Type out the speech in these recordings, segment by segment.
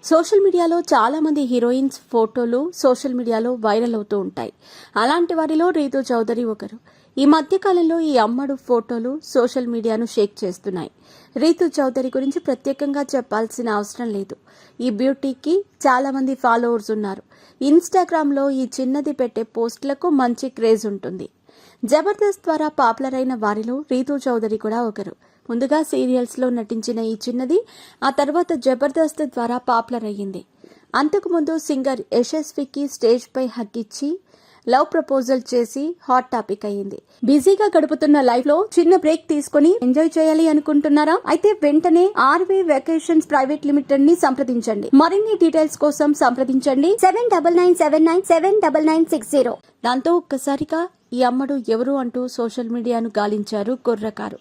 Social మీడియాలో చాలా మంది హీరోయిన్స్ ఫోటోలు సోషల్ మీడియాలో వైరల్ అవుతూ ఉంటాయి. అలాంటి వారిలో రీతూ చౌదరి ఒకరు. ఈ మధ్యకాలంలో ఈ అమ్మడు ఫోటోలు సోషల్ మీడియాను షేక్ చేస్తున్నాయి. రీతూ చౌదరి గురించి ప్రత్యేకంగా చెప్పాల్సిన అవసరం లేదు. ఈ బ్యూటీకి చాలా మంది ఫాలోవర్స్ ఉన్నారు. ఇన్స్టాగ్రామ్లో ఈ చిన్నది పెట్టే పోస్టులకు మంచి క్రేజ్ ఉంటుంది. జబర్దస్త్ ద్వారా పాపులర్ అయిన వారిలో రీతూ చౌదరి కూడా ఒకరు. ముందుగా సీరియల్స్లో నటించిన ఈ చిన్నది ఆ తర్వాత జబర్దస్త్ ద్వారా పాపులర్ అయ్యింది. అంతకుముందు సింగర్ యశస్వికి స్టేజ్ పై హగ్ ఇచ్చి లవ్ ప్రపోజల్ చేసి హాట్ టాపిక్ అయ్యింది. బిజీగా గడుపుతున్న లైఫ్ లో చిన్న బ్రేక్ తీసుకుని ఎంజాయ్ చేయాలి అనుకుంటున్నారా? అయితే వెంటనే ఆర్వే వెకేషన్స్ ప్రైవేట్ లిమిటెడ్ ని సంప్రదించండి. మరిన్ని డీటెయిల్స్ కోసం సంప్రదించండి 7997979960. దాంతో ఒక్కసారిగా ఈ అమ్మడు ఎవరు అంటూ సోషల్ మీడియాను గాలించారు కుర్రకారు.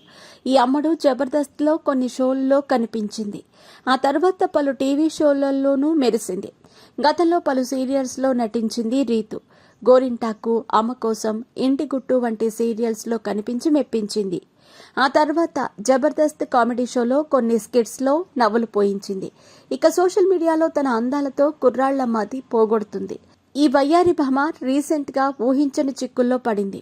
ఈ అమ్మడు జబర్దస్త్ లో కొన్ని షోల్లో కనిపించింది. ఆ తర్వాత పలు టీవీ షోలలోనూ మెరిసింది. గతంలో పలు సీరియల్స్ లో నటించింది రీతు. గోరింటాకు, అమ్మ కోసం, ఇంటి గుట్టు వంటి సీరియల్స్ లో కనిపించి మెప్పించింది. ఆ తర్వాత జబర్దస్త్ కామెడీ షోలో కొన్ని స్కిట్స్ లో నవ్వులు పోయించింది. ఇక సోషల్ మీడియాలో తన అందాలతో కుర్రాళ్ల మతి పోగొడుతుంది. ఈ వయ్యారి భామ రీసెంట్ గా ఊహించని చిక్కుల్లో పడింది.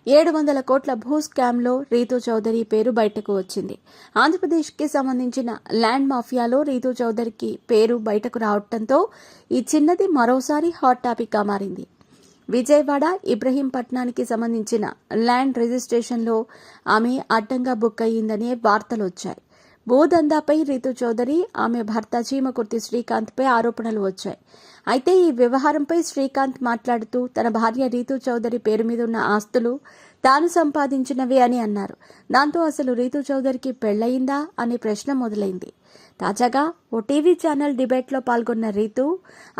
700 కోట్ల భూ స్కామ్ లో రీతూ చౌదరి పేరు బయటకు వచ్చింది. ఆంధ్రప్రదేశ్ కి సంబంధించిన ల్యాండ్ మాఫియాలో రీతూ చౌదరికి పేరు బయటకు రావడంతో ఈ చిన్నది మరోసారి హాట్ టాపిక్ గా మారింది. విజయవాడ ఇబ్రహీంపట్నానికి సంబంధించిన ల్యాండ్ రిజిస్ట్రేషన్లో ఆమె అడ్డంగా బుక్ అయ్యిందనే వార్తలు వచ్చాయి. భూదందాపై రీతూ చౌదరి, ఆమె భర్త చీమకుర్తి శ్రీకాంత్ పై ఆరోపణలు వచ్చాయి. అయితే ఈ వ్యవహారంపై శ్రీకాంత్ మాట్లాడుతూ తన భార్య రీతూ చౌదరి పేరు మీద ఉన్న ఆస్తులు తాను సంపాదించినవే అని అన్నారు. దాంతో అసలు రీతూ చౌదరికి పెళ్లయిందా అనే ప్రశ్న మొదలైంది. తాజాగా ఓ టీవీ ఛానల్ డిబేట్లో పాల్గొన్న రీతూ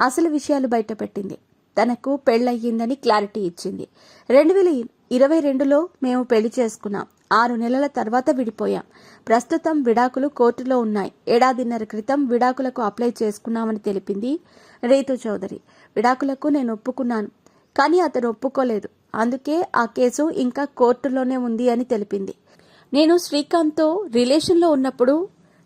అసలు విషయాలు బయటపెట్టింది. తనకు పెళ్లయ్యిందని క్లారిటీ ఇచ్చింది. 2022లో మేము పెళ్లి చేసుకున్నాం. 6 నెలల తర్వాత విడిపోయాం. ప్రస్తుతం విడాకులు కోర్టులో ఉన్నాయి. 1.5 ఏడాది క్రితం విడాకులకు అప్లై చేసుకున్నామని తెలిపింది రీతూ చౌదరి. విడాకులకు నేను ఒప్పుకున్నాను, కానీ అతను ఒప్పుకోలేదు. అందుకే ఆ కేసు ఇంకా కోర్టులోనే ఉంది అని తెలిపింది. నేను శ్రీకాంత్తో రిలేషన్లో ఉన్నప్పుడు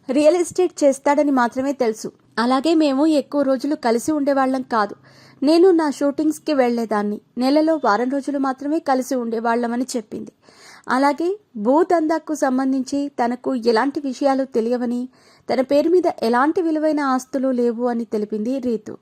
రియల్ ఎస్టేట్ చేస్తాడని మాత్రమే తెలుసు. అలాగే మేము ఎక్కువ రోజులు కలిసి ఉండేవాళ్లం కాదు. నేను నా షూటింగ్స్కి వెళ్లేదాన్ని. నెలలో వారం రోజులు మాత్రమే కలిసి ఉండేవాళ్లమని చెప్పింది. అలాగే భూదందాకు సంబంధించి తనకు ఎలాంటి విషయాలు తెలియవని, తన పేరు మీద ఎలాంటి విలువైన ఆస్తులు లేవు అని తెలిపింది రీతూ.